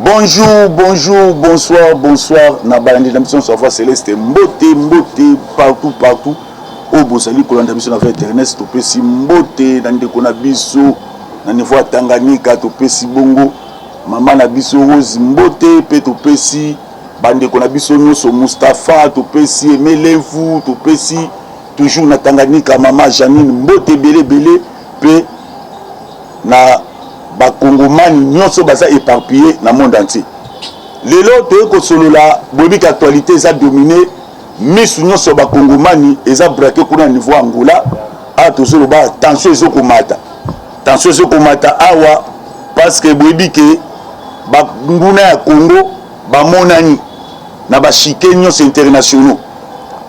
Bonjour, bonjour, bonsoir, bonsoir. Nabalandi la mission Savoir Céleste. Mbote, mbote, partout, partout. Au Bosali, Kolanda mission avec Ernest, Topesi, mbote, Nande Konabiso, Nanevo Tanganyika, Topesi Bongo, Maman Nabiso Rose, mbote, Pe Topesi, Bande Konabiso Noso, Mustafa, Topesi, Emelevu, Topesi, toujours na Tanganyika, Maman Janine, mbote, Bele, Bele, Pe, na bakongomani nyonso baza éparpillé dans le monde entier. Lelo toye ko solo la bobika actualité eza dominé misu nyonso bakongomani eza braqué kuna niveau Angola a to solo ba tension ezokomata awa parce que bobike banguna ya Congo bamonani na bashike nyonso internationaux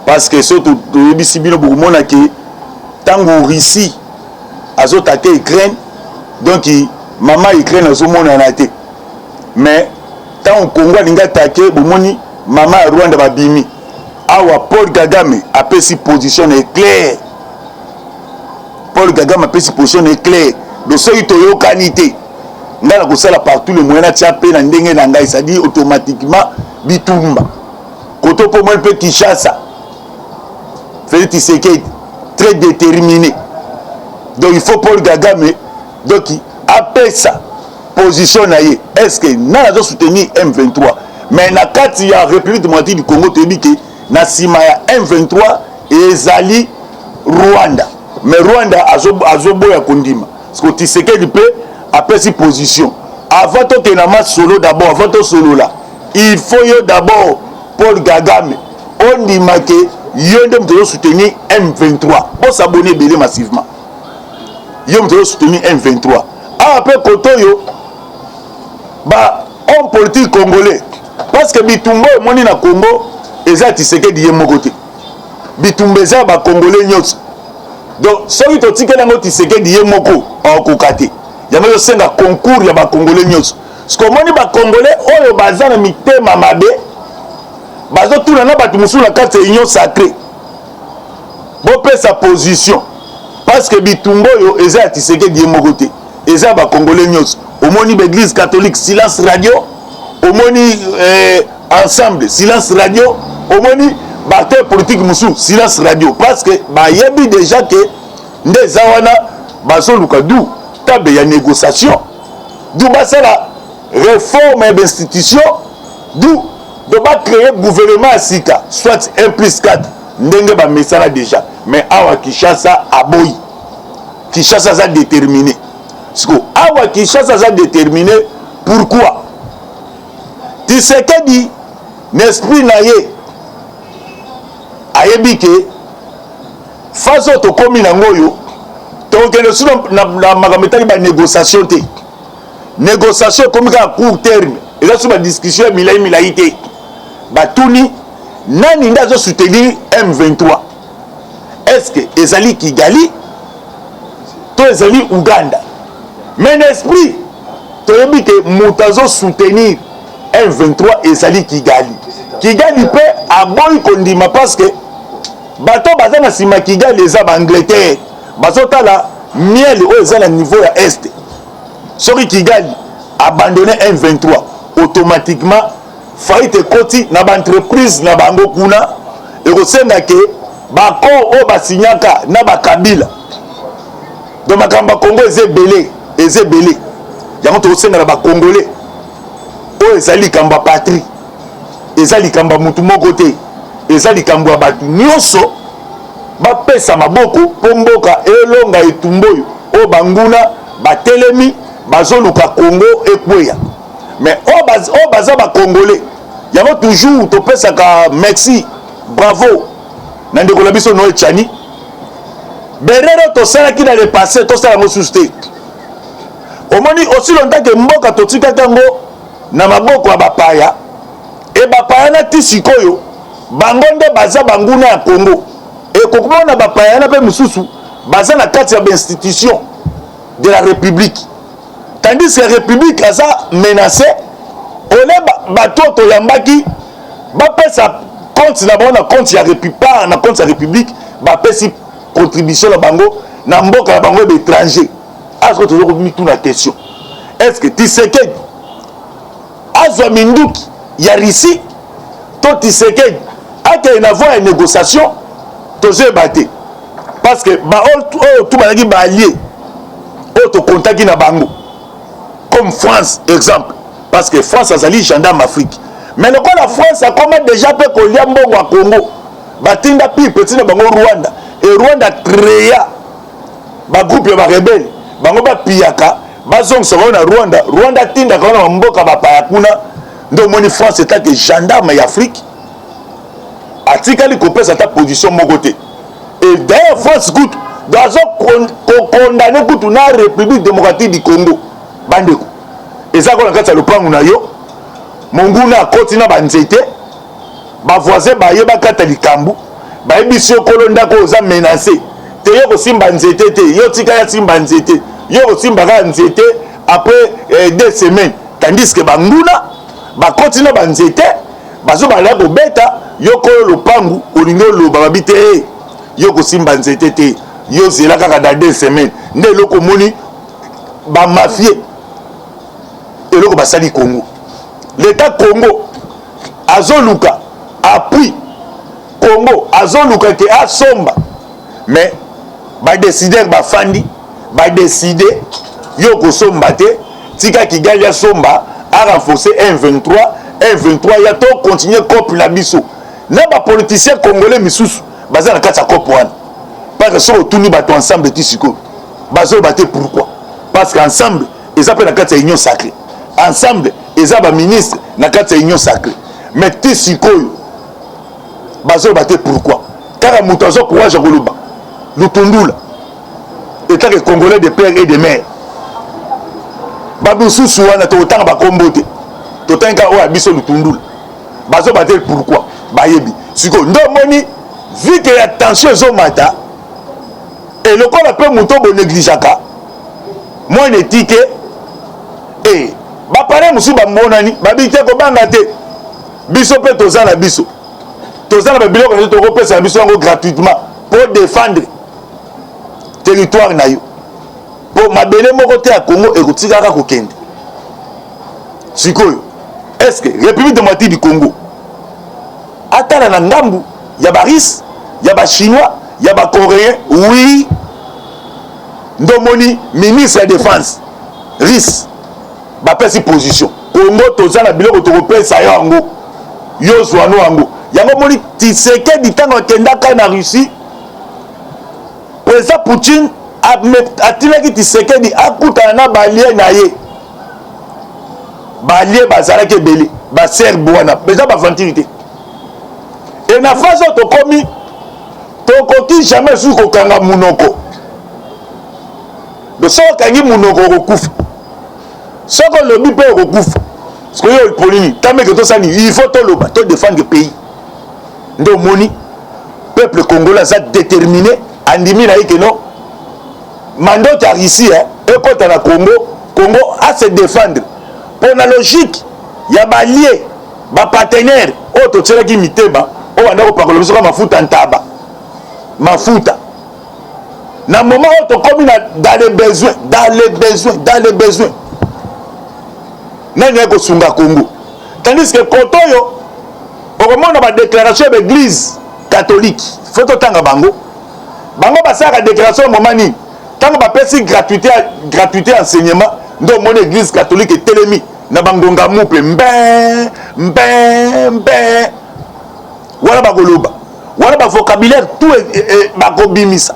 parce que so toyebisi bino bokomona ke tango Russie azotake Ukraine donc Maman Ukraine a somona na te mais tant au Congo linga attaqué bomoni maman Rwanda babimi awa Paul Kagame a pris si position est claire. Paul Kagame a pris si position est claire de ce itoyo kanité ngala ko sala partout le moyen tia pe na ndenge na ngai ça dit automatiquement bitumba koto po moi pe Kinshasa Félix Tshisekedi très déterminé donc il faut Paul Kagame donc après ça position naie est-ce que na zo soutenir M23 mais na kati ya République démocratique du Congo te dit que na sima ya M23 ezali Rwanda mais Rwanda azoboya kondima parce que Tshisekedi peut après si position avant to na ma solo d'abord avant to solo là il faut yo d'abord Paul Kagame on dit que yo ndem to soutenir M23 pour s'abonner belé massivement yo ndem soutenir M23 après Kotoyo ba homme politique congolais parce que bitumbo moni na Congo eza Tshisekedi ye moko te bitumbo eza ba congolais nyonso donc soki totikela ngo Tshisekedi ye moko okokate yango yo senga concours ya ba congolais nyonso parce que moni ba congolais oyo baza na mitema mabe bazo tuna na batu musu na kati union sacrée bo pe sa position parce que bitumbo yo eza Tshisekedi ye moko te eza ba congolais nyonso omoni l'église catholique silence radio omoni ensemble silence radio omoni parti politique musu silence radio parce que ba yebi déjà que ndeza wana bazoluka du tabe ya négociation du basala réforme d'institution du de ba créer gouvernement à sika soit 1 plus 4 ndenge ba mesala déjà mais awa Kinshasa aboyi Kinshasa a déterminé. Parce que awa Kinshasa a déterminé pourquoi Tshisekedi l'esprit naye ayebi ke face to komi na ngoyo to kende sur na magametali ba négociation te négociation comme à court terme et là sur la discussion milai te ba tuni nani ndazo soutenir M23 est-ce que ezali Kigali to ezali Uganda mais l'esprit toyebi ke moutazo soutenir M23 ezali Kigali peut aboyi kondima parce que bato baza na sima Kigali eza ba Angleterre bazo tala miel o eza na niveau ya est soki Kigali abandonné M23 automatiquement faillite koti na ba entreprise na bango kuna ekosenga ke bako o basinyaka na bakabila donc makamba Congo ezebele yango tokosenga na bakongolais oyo eza likambo ya patrie eza likambo ya mutu moko te eza likambo ya bato nyonso bapesa maboko mpo mboka elonga etumba oyo oyo banguna batelemi bazoluka Congo ekweya mais oyo baza bakongolais yango toujours topesaka merci bravo na ndeko na biso Noé Tchani berero tosalaki na le passé tosala yango susu te omoni aussi longtemps que mboka totikaki yango na maboko ya bapaya e bapaya na ti sikoyo bango nde baza banguna ya Congo ekokomona bapaya na mpe mosusu baza na kati ya bainstitution de la République tandis que la République aza menacé ole bato toyambaki bapesa compte na bango na compte ya République bapesi contribution na bango na mboka na bango d'étranger. Est-ce que tu as mis toute la question? Est-ce que Tshisekedi a azwa minduki ya Russie to Tshisekedi ake na voie de négociation toze baté parce que ba tout balaki ba allié to contacti na bango comme France exemple parce que France azali gendarme Afrique mais le la France a comment déjà peut kolia mbongo à Congo batinda pi petit na bango Rwanda et Rwanda créa ba groupe ya ba rebelle bango ba piaka bazong soko na Rwanda tinda kana mboka ba pa kuna ndo moni France état que gendarme ya Afrique atikali ko pesa ta position mon côté et d'ailleurs France coûte doit condamner kutu na République démocratique du Congo bandeko eza ko na kati ya lopangu na yo monguna akoti na banzete ba voisin ba yeba kata likambu ba yebisi okolo ndako oza menacé te yo ko simba nzete te yo tika ya simba nzete yo ko simba ka nzete après 2 semaines tandis que banguna ba koti na banzete bazo ba la ko beta yo ko lopangu olingo lo ba bité yo ko simba nzete te yo zela kaka dans 2 semaines nde loko moni ba mafie eloko basali Congo l'état Congo azoluka appui Congo azoluka ke asomba mais ba décider ba fandi ba décider yo ko somba te tika Kigali asomba a renforcer M23 ya to continuer COP na biso na ba politiciens congolais misusu baza na kati ya COP wana parce que so tuni bato ensemble tisiko bazo baté pourquoi parce qu'ensemble ils appellent la carte de union sacrée ensemble ils ont ba ministre na carte de union sacrée mais tisiko bazo baté pourquoi car muto zo courage koloba lutundula état que congolais de père et de mère babu susu wana to tanga ba kombote to tanga o abiso lutundula bazo baté pourquoi bayebi siko ndo moni vu que la tension zo mata et le corps appelle mouton bon négligeaka moi ne tike et ba paré musu ba monani ba bité ko banga te biso pe tozana biso tozana ba biloko to ko pesa biso ngo gratuitement pour défendre territoire na yo pour mabele moko te à Congo et kotikaka ko kende sikoyo est-ce que République démocratique du Congo atala na ngambu ya baris ya ba chinois ya ba coréen oui ndomoni ministre de défense RIS ba pesi position Congo tozana biloko to kopesa yango yo zwano yango yango moni Tshisekedi tango kendaka na Russie président Poutine a tilaki Tshisekedi akutana na balie na ye balie bazalaki ebele ba serbe wana président ba ventilité et na phase to komi tokoki jamais sous kokanga munoko de soko kangi munoko kokufa soko lobi pe kokufa parce que yo polini tameke to sani il faut to loba to défendre le pays ndo moni peuple congolais a déterminé andimi na yeke no mando ta ici et kota na Congo a se défendre pour la logique ya ba lié ba partenaire o to tselaki miteba o wana ko pakola biso mafuta ntaba mafuta na moment où tu commis dans les besoins nani yako sunga Congo tandis que kotoyo okomona ba déclaration de l'église catholique faut tanga bango basaka déclaration moment ni tango ba pesi gratuité enseignement ndo mon église catholique est telemi na bangonga mupe mbe wala bagoloba wala ba vocabulaire tout bakobimisa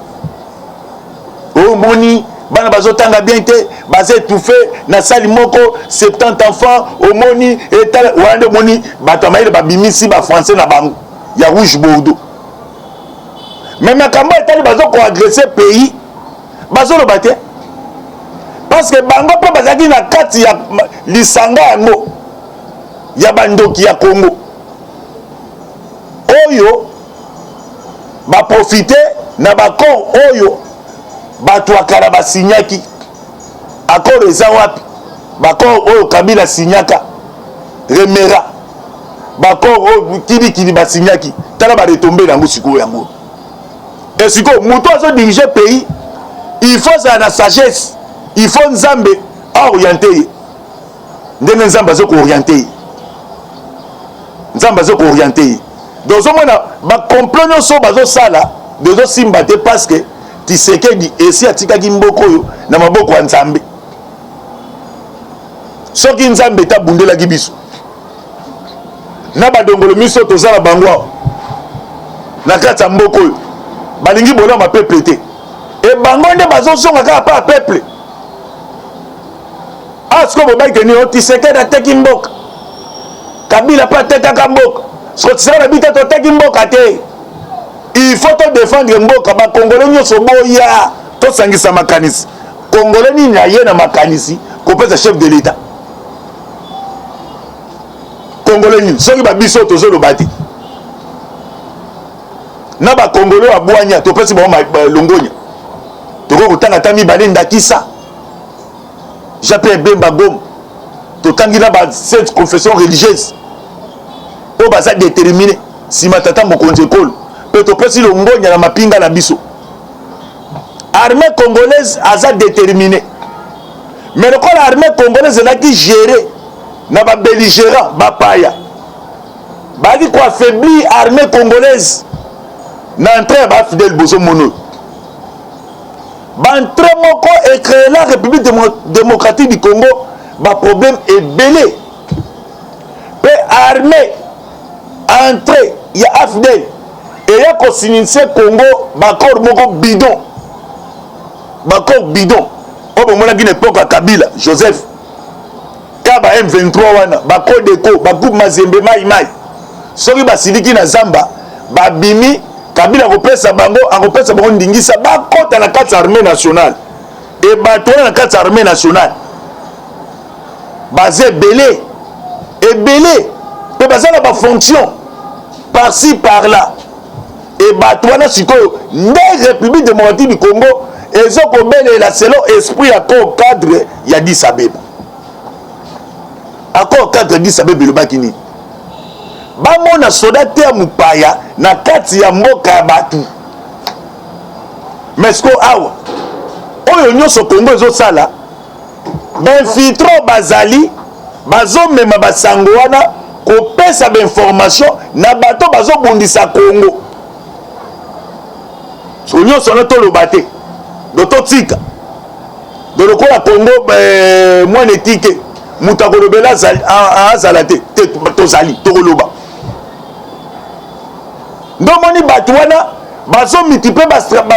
o moni bana bazotanga bien te baza étouffé na sali moko 70 enfants au moni et wande moni batamaile babimisi ba français na bango ya rouge bordeaux mais makambo etali bazoko agresser pays bazoloba te parce que bango pe bazaki na kati ya lisanga yango ya bandoki ya Congo oyo ba profiter na bakor oyo bato akala basinyaki accord eza wapi bakor oyo Kabila sinyaka remera bakor oyo kili basinyaki tala ba retomber nango sikoyo yango et sikoyo moto azo diriger pays il faut ça na sagesse il faut nzambe orienter ndenge nzambe azo ko orienter nzambe azo orienté donc omona ba complot nyonso bazo sala dozo simba te parce que Tshisekedi esi atikaki mboko oyo na maboko ya nzambe soki nzambe tabundelaki biso na badongolo miso tozala bango na kati ya mboko oyo balingi bolama peuple te e bango nde bazozonga kaka pa peuple asko bobaki ni Tshisekedi ateki mboka Kabila pa atekaka mboka soki Tshisekedi abita toteki mboka te il faut te défendre mboka ba congolais nyonso boya to sangisa makanisi congolais ni na ye na makanisi ko pesa chef de l'état congolais ni soki ba biso tozo lobati na ba congolais abwanya to pesa ba longonya to ko tanga tami balenda kisa Jean-Pierre Bemba Gom to tangi na ba cette confession religieuse o ba sa déterminé si matata mokonzi ekolo pe to pesi longonya na mapinga na biso armée congolaise aza déterminée mais le corps armée congolaise là qui géré na ba belligérant ba paya ba di ko affaiblir armée congolaise na entrée ba fidèle bozo mono ba entrée moko et créer la République démocratique du Congo ba problème est belé pe armée entrée ya afdel et ya ko sinise Congo bakor moko bidon o bo mona gine époque Kabila Joseph kaba M23 wana bako deko bakup mazembe mai soki basiliki na zamba babimi Kabila kopesa bango akopesa bango ndingisa bakota na kati armée nationale et bato na kati armée nationale basé belé pe bazala ba fonction par-ci par-là et batouana sikoyo nde République démocratique du Congo ezoko belela selon esprit accord cadre ya Addis Abeba accord cadre Addis Abeba lobaki ni bamona soda te ya mupaya na kati ya mboka ya batu mais siko awa oyo nyonso Congo ezosala bainfiltro bazali bazomema basango wana kopesa bainformation na bato bazobundisa Congo so nyonso wana toloba te do totika do lokola Congo mwana etike mutu akolobela azala te tozali tokoloba ndomoni bato wana bazomultiplie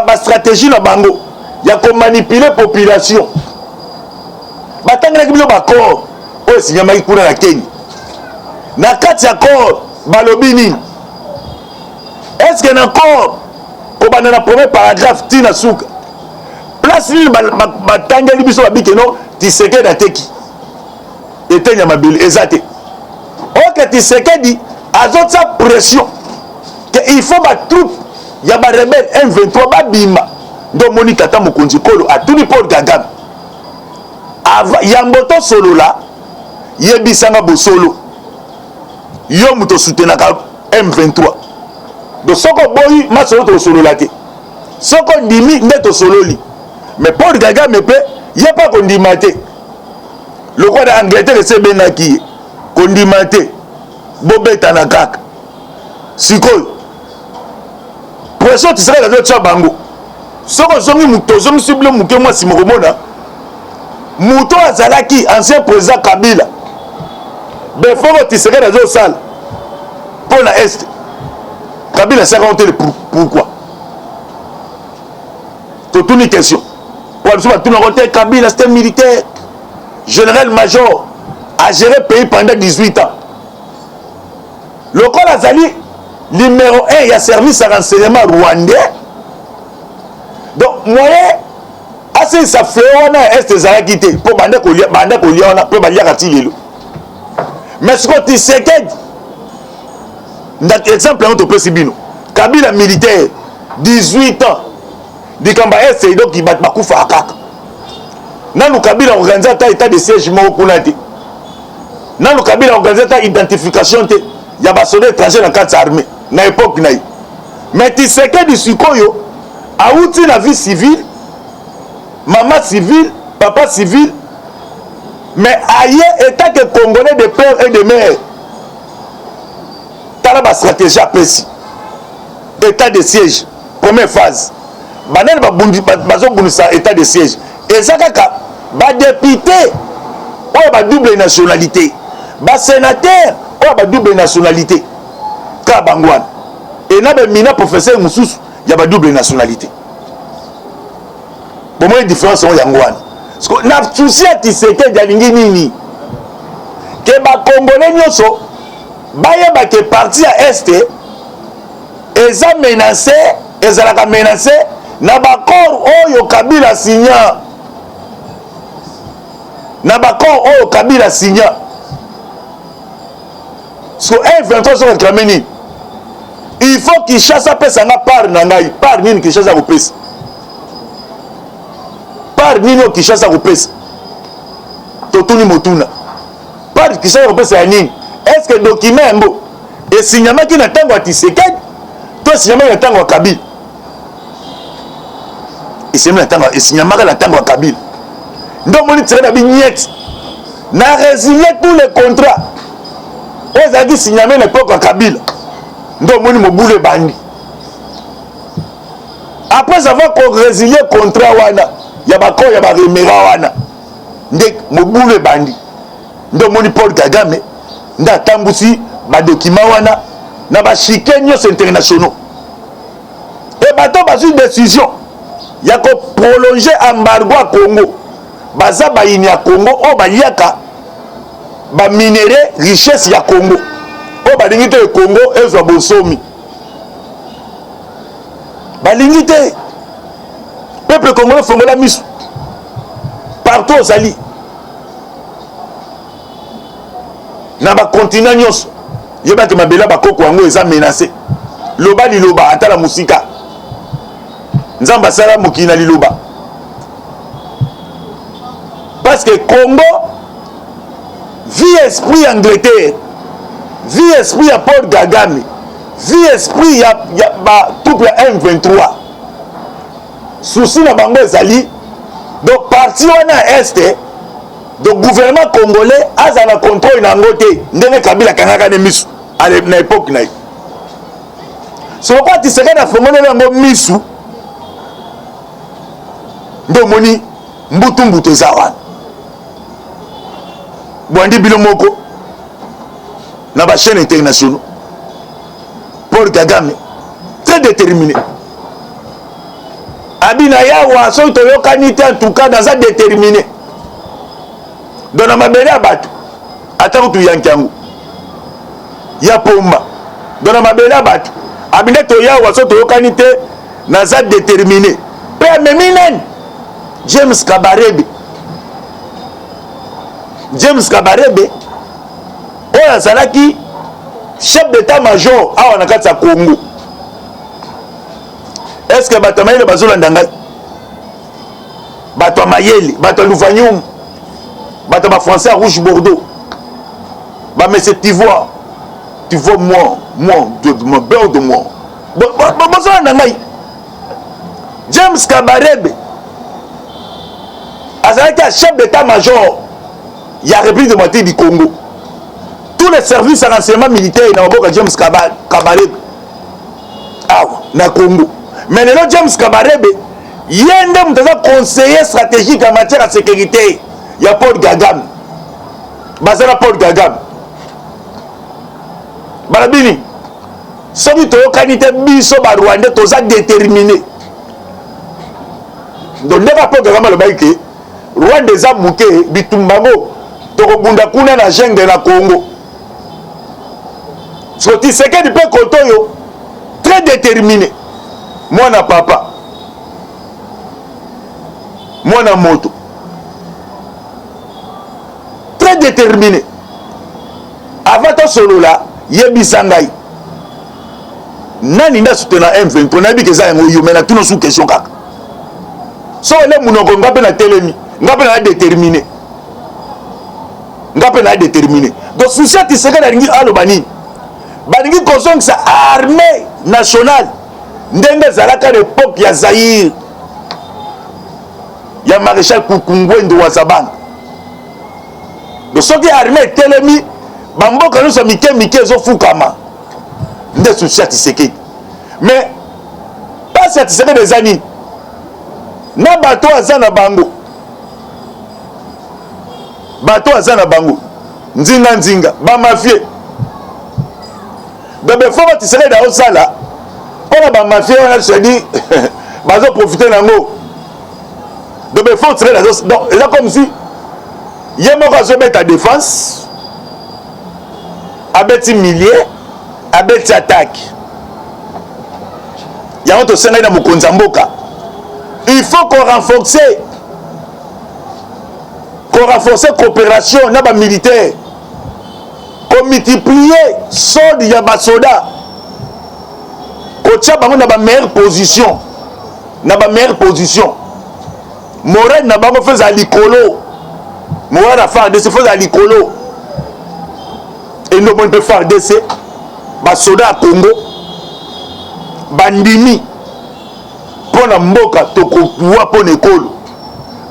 bastratégie na bango ya komanipule population batangelaki bilo baccord oyo esinyamaki kuna na Kenya na kati ya corps balobi nini est-ce que na corps obanda na premier paragraphe tina suka place nini batangeli biso babike no Tshisekedi ateki etenya mabili eza te oke Tshisekedi azotia pression que il faut batroupe ya barebele M23 babima ndo moni tata mokonzi kolo atuni Paul Kagame yambo tosolola yebisanga bosolo yo muto soutenaka M23 do soko boyi masolo tosolola te soko ndimi nde tosololi mais Paul Kagame pe ye pa kondima te lokwa na Angleterre esebengaki ye kondima te bobetana kaka sikoyo pression Tshisekedi azotia bango soko zongi muto ozongisi bilo moke mwasi mokomona muto azalaki ancien président Kabila befoko Tshisekedi azosala mpo na este Kabila asaka te pourquoi totuni question pour biso batunako te Kabila c'était militaire général major a géré pays pendant 18 ans lokola azali numéro 1 ya service ya renseignement rwandais donc moyen asilisa feo wana ya este ezalaki te mpo banda kolia wana mpe baliaka ti lelo mais siko Tshisekedi exemple yango topesi bino Kabila militaire 18 ans likambo ya este edoki bato bakufaka kaka nanu Kabila organise ata état de siège moko kuna te nanu Kabila organise ata identification te ya basoda étranger na kati ya armée na époque na ye mais Tshisekedi sikoyo awuti na vie civile maman civile papa civile mais aye état que congolais de père et de mère ba stratégie apesi état de siège première phase banani bazobundisa état de siège eza kaka badepute oyo badouble nationalité basénateur oyo badouble nationalité kaka bango wana ena bamina professeur mosusu ya badouble nationalité bomoi différence oyo yango wana na susi ya Tshisekedi alingi nini ke bakongole nyonso bayeba ke parti ya este eza menacé ezalaka menacé na bakor oyo Kabila signa na bakor oyo Kabila signa so M23 so réclamer nini il faut Kinshasa pesanga part na ngai part nini Kinshasa kopesa part nini Kinshasa kopesa totuni motuna part Kinshasa kopesa ya nini est-ce que document embo esignamaki na ntango ya Tshisekedi to esignamaki na ntango ya Kabila esignamaki na ntango ya Kabila ndo moni tiré na binyeti na résilier tous les contrats oyo ezalaki signamé na époque ya Kabila ndo moni mobulu ebandi après avoir résilié contrat wana ya bako ya baremera wana nde mobulu ebandi ndo moni Paul Kagame nda tambusi badokima wana na bashike nyonso internationaux et bato bazwi décision ya koprolonger embargo à Congo baza bayini ya Congo oyo baliaka baminere richesse ya Congo oyo balingi te Congo ezwa bonsomi balingi te peuple congolais fongola miso partout ozali na bakontinent nyonso yebaki mabela bakoko yango eza menacé loba liloba atala musika nzambe asala mokili na liloba parce que Congo vie esprit Angleterre vie esprit ya Paul Kagame vie esprit ya ba troupe ya M23 souci na bango ezali donc parti wana este donc gouvernement congolais aza na contrôle na yango te ndenge Kabila kangaka ne misu na époque na ye solokola Tshisekedi afongoleli yango misu ndo moni mbutu eza wana bwandi bino moko na bachaîne internationaux Paul Kagame très déterminé abina yawa soki toyokani te en tout cas naza déterminé donc na mabele ya bato ata kutu yanki yango ya pomba donc na mabele ya bato abina toyawa soki toyokani te naza déterminé mpe amemi nani James Kabarebe oyo azalaki chef d'état-major awa na kati ya Congo est-ce que bato ya mayele bazolanda ngai bato ya mayele bato ya Louvanium bato ya bafrançais ya Rouge Bordeaux bamese tivoire moi de mon beurre de moi bazolanda ngai James Kabarebe azalaki chef d'état-major il y a République démocratique du Congo tous les services de renseignement militaire na maboka James Kabarebe awa na Congo mais lelo James Kabarebe yende mutu aza conseiller stratégique en matière de sécurité ya Paul Kagame bazala Paul Kagame balabini soki toyokani te biso barwandais toza déterminé donc ndeka Paul Kagame alobaki ke Rwanda eza muke bitumbango tokobunda kuna na jungle na Congo so Tshisekedi mpe kotoyo très déterminé mwana papa mwana moto très déterminé avant tosolola yebisa ngai nani nda soutenir M23 nayebi keza yango yo mais na tuno sous question kaka so ele munoko nga mpe na telemi nga mpe na déterminé donc souci ya Tshisekedi alingi aloba nini balingi kozongisa armée nationale ndenge ezalaka na époque ya Zaïre ya maréchal Kukungwendo wa Zabanga donc soki armée etelemi bamboka nyonso mike ezofukama nde souci ya Tshisekedi. Mais pas ya Tshisekedi des années na bato aza na bango, bato aza na bango nzinga nzinga ba mafie donc il faut que Tshisekedi au sala pour ba mafie on a dit bazo profiter nango. Donc il faut tirer donc là comme si yemoko zo mettre à défense abeti millier abeti attaque yango to senga na mokonza mboka. Il faut qu'on renforce coopération na ba militaire, qu'on multiplier solde ya ba soda, ko tia bango na ba meilleure position, Morel na bango faisait à l'icolo, Morel a fait des faisait à l'icolo, et nous on peut faire des ba soda à Congo, bandimi pour la mboka toko pouvoir pour l'école,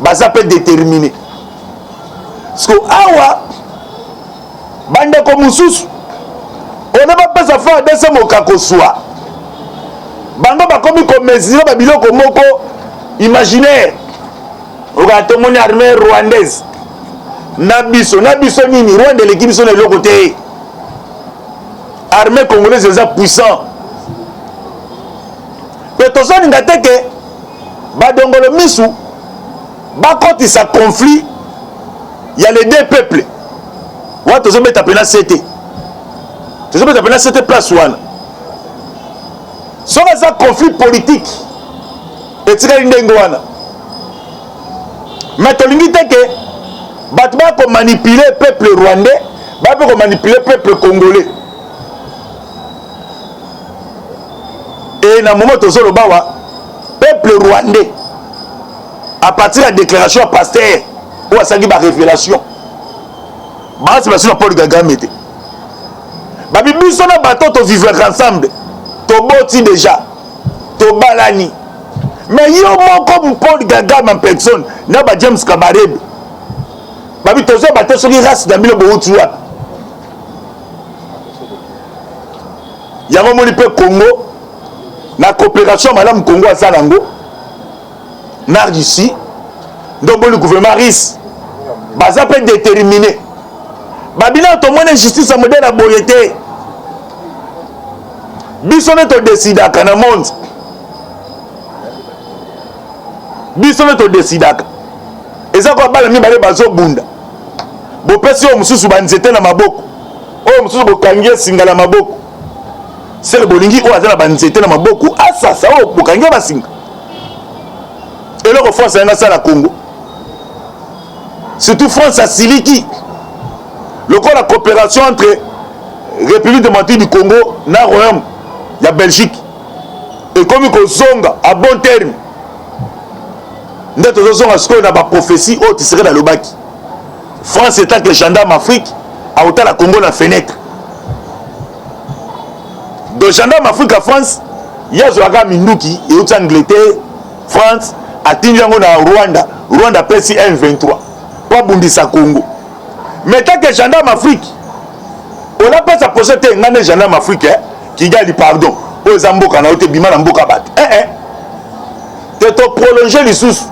baza peut déterminer. Parce que awa bande comme mususu on n'a pas ça faire des moka ko soit bango ba komi ko mesurer ba biloko moko imaginaire. Regarde mon armée rwandaise na biso nini Rwanda l'équipe sont de l'autre côté, armée congolaise est puissant. Mais tout ça n'ingate que badongolo misu ba quand ça conflit. Il y a les deux peuples. Ouais, tu as appelé la CT. Tu as appelé la CT place one. Sur un conflit politique. Et tu as une dengoana. Mais tu as dit que Batman peut manipuler le peuple rwandais, Batman peut manipuler le peuple congolais. Et dans le moment où tu as le peuple rwandais, à partir de la déclaration à Pasteur, ou à sa révélation, c'est parce que Paul Kagame était. Babi biso na bato to vivre ensemble, to boti déjà, to balani. Mais yo comme Paul Kagame en personne, na ba James Kabarebe. Babi tozo bato so race na bilo bo tuwa. Yango moni pe Congo na coopération madame Congo asalango. Nard ici. Donc le gouvernement risque baza peut déterminer babina to mona justice à modèle à boyete bisone to décidaka na monde bisone to décidaka eza ko bala mi bale bazo bunda bo pesi o mususu banzete na maboko o mususu bo kangie singa na maboko sele bolingi o azana banzete na maboko asasa o bo kangie basinga eloko force na sala Congo. Surtout France à Siliki. Le corps de la coopération entre République démocratique du Congo et Royaume, il y a Belgique. Et comme il y a Zonga, à bon terme, nous avons une prophétie qui serait dans le bac. France étant que les gendarmes Afrique, a autant la Congo dans la fenêtre. Donc, gendarmes Afrique à France, il y a Zoaga Minduki, et autant Angleterre, France, à Tinjango dans Rwanda, Rwanda PSI 1-23. Pas Bundisa Congo. Mais tant que gendarme Afrique, on n'a pas sa pochette, il y a des gendarmes africains qui gagnent pardon. Aux Zamboka, on a été bima dans Mboka bat. Tu as prolongé les sous.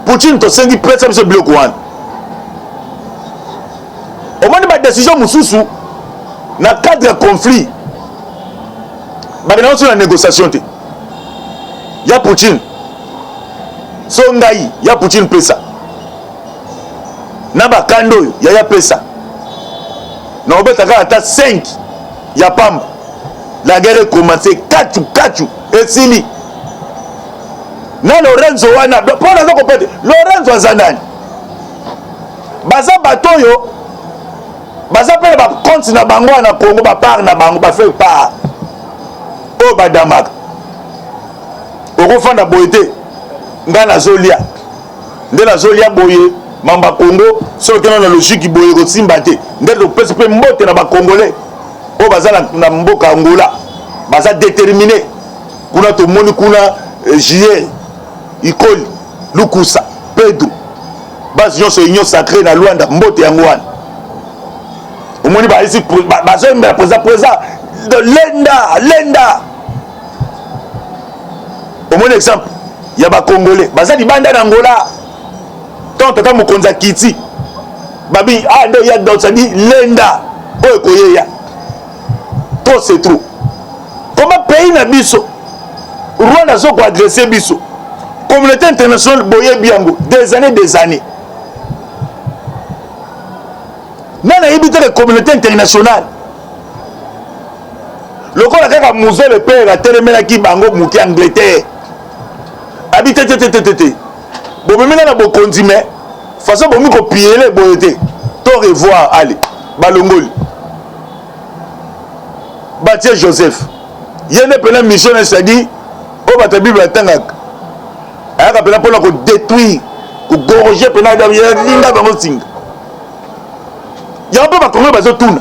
Poutine, tu as 5 presque ce bloc. Au moment de ma décision, Moussoussou, dans le cadre de conflit, il y a une négociation. Il y a Poutine. Songaï, il y a Poutine Pesa. Naba Kando, il y a Pesa. Na obetaka ata 5, il y a Pamba. La guerre a commencé 4 et Sili. Na Lorenzo wana, pour la compétition, Lorenzo Zanani. Baza batoyo, baza pe ba compte na bango na Congo ba part na bango ba fait part. O badamaka. Okofanda boyete ngana zolia. Ndela zolia boye. Mamba Congo, ceux qui ont la logique qui boye ko simbate, ndelo pese pe mbote na ba congolais. O baza na mboka Angola. Baza déterminé. Kuna to moni kuna JR, Ikoli, Lukusa, Pedro. Bas yon so union sacrée na Luanda, mbote yango wana. O moni ba ici baza me présent lenda au moins exemple il y a ba congolais baza libanda na Angola tant tata mokonza kiti babi nde ya donc ça dit lenda oyo koyeya trop c'est trop comment pays na biso Rwanda zo ko adresser biso communauté internationale boye biango des années nana yebite la communauté internationale lokola kaka muze le père atelemela ki bango muki Angleterre habite tete bomemena na bokonzi mais façon bomi ko piele boyete to revoir allez balongoli Baptiste Joseph yene pena mission c'est-à-dire o bata bible atangaka ayaka pena pona ko détruire ko gorger pena linga bango singa ya ba Congolais bazo tuna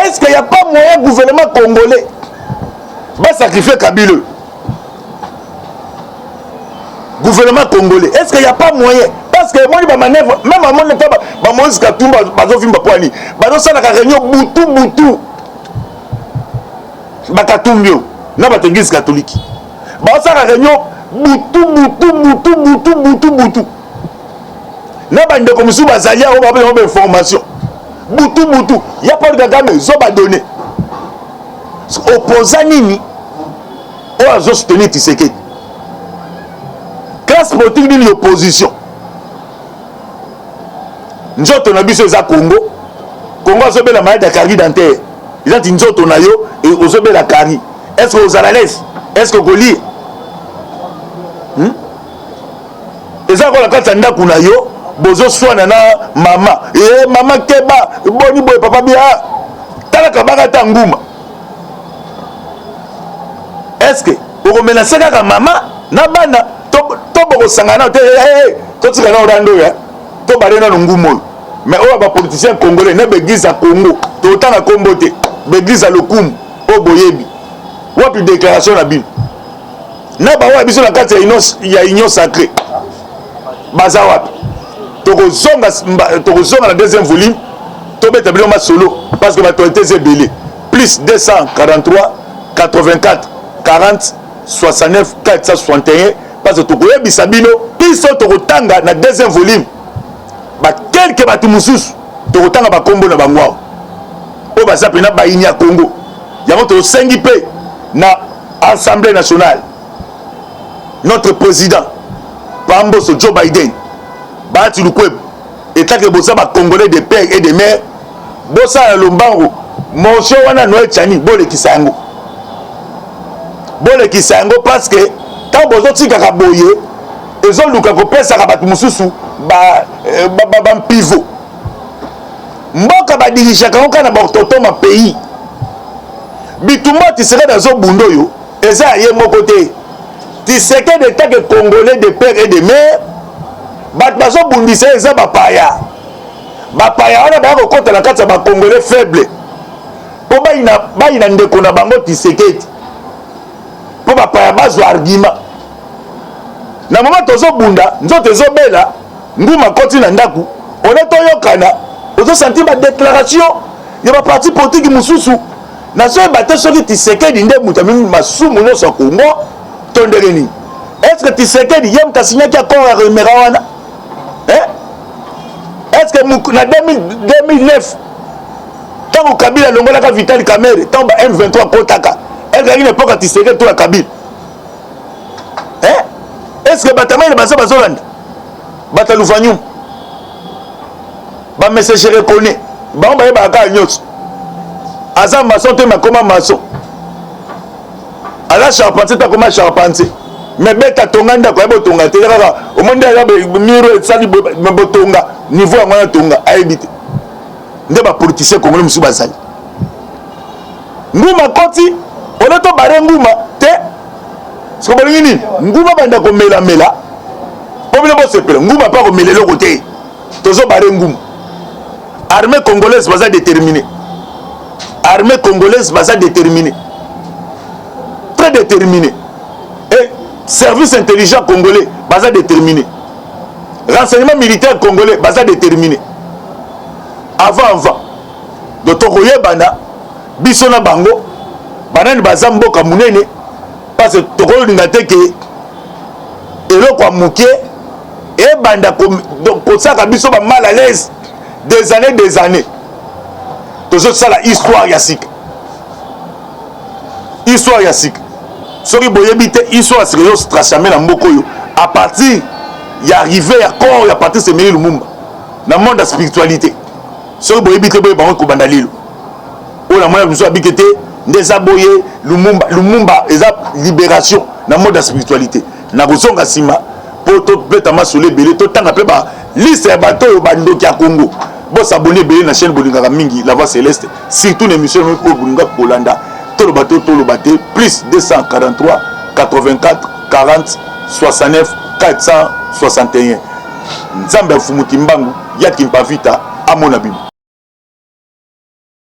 est-ce qu'il y a pas moyen gouvernement congolais va sacrifier Kabila gouvernement congolais est-ce qu'il y a pas moyen parce que moi ba manœuvre même à mon état ba Moïse Katumba bazo vimba poani bazo sala ka réunion butu ba Katumbio na ba église catholique bazo sala réunion butu na ba ndeko musu bazalia o ba information butu il y a pas de Kagame zo ba donner opposant nini o azo soutenir Tshisekedi classe politique d'une opposition nzoto na biso eza Congo azobela maladie ya carie dentaire eza ti nzoto na yo et ozobela carie est-ce que vous allez à l'aise est-ce que vous lire eza kola kati ya ndako na yo bozo swana na mama mama keba boni boye papa bia talaka baka ta nguma est-ce que vous menacez kaka mama na bana to boko sangana to tika na orando ya to barena ngumo mais o ba politicien congolais na beglise à Congo to tanga kombote beglise à Lokumu o boyebi wapi déclaration na bible na ba wa biso na kati ya union sacrée baza wapi tokozonga na deuxième volume tobeta biloma solo parce que l'autorité est belé plus 243 84 40 69 461 parce que tokoyebisa bino biso tokotanga na deuxième volume quelques bato mosusu tokotanga bakombo na bango awa oyo baza pena bayini ya Congo yango tosengi mpe na assemblée nationale notre président Pamboso Joe Biden Bati Lukwebo état que bosa ba congolais de père et de mère bosa na lombango monsieur wana Noël Tchani bolekisa yango parce que tant bozo tika ka boye ezo luka ko pesa ka batu mususu ba pivot mboka ba dirige ka okana ba toto ma pays bitumba ti serait dans zo bundo yo eza ye moko te ti serait de état que congolais de père et de mère bato bazobundisa eza bapaya wana baya kokota na kati ya bacongolais faible mpo bayina ndeko na bango Tshisekedi mpo bapaya bazwa argument na moma tozobunda nzoto ezobela nguma koti na ndaku one toyokana ozosanti badéclaration ya baparti politike mosusu nazoyeba te soki Tshisekedi nde moto amemi masumu nyonso ya Congo to ndenge nini est-ce que Tshisekedi ye moto asinyaki accord ya remera wana est-ce que na 2009 tant Kabila longolaka Vital Kamerhe tant ba M23 kotaka est-ce que une époque à Tshisekedi to la Kabila est-ce que batamai baza bazolanda batalufanyum ba message reconnaît ba ba ba nyotso aza maçon te makoma maçon ala charpentier ta koma charpentier mais beta tonga ndako ya botonga te kaka omonde ya miro esali botonga niveau ya mwana tonga ayebite nde ba politicien congolais musu basali nguma koti oneto bare nguma te siko bolingi nini nguma banda ko mela po bile bo sepela nguma pa ko melelo kote tozo bare nguma armée congolaise baza déterminée très déterminée et service intelligent congolais baza déterminé renseignement militaire congolais baza déterminé avant de tokoyebana biso na bango banani baza mboka munene parce que tokolinga te ke eloko ya moke ebanda kosaka biso ba mal à l'aise des années tozosala histoire ya sika soki boyebi te histoire ya sika ezostrachame na mboka oyo à partir ya arrivé ya corps ya Patrice Emery Lumumba na monde ya spiritualité soki boyebi te boye bango kobanda lelo oyo na moya biso abiki te nde eza boye Lumumba eza libération na monde ya spiritualité na kozonga nsima mpo tobeta masolo ebele totanga mpe baliste ya bato oyo bandoki ya Congo bosabone ebele na chaîne bolingaka mingi La Voix Céleste surtout na émission oyo bolingaka kolanda toloba te plus 243 84 40 69 461 nzambe afumuki mbangu yaki mpavita amona bibo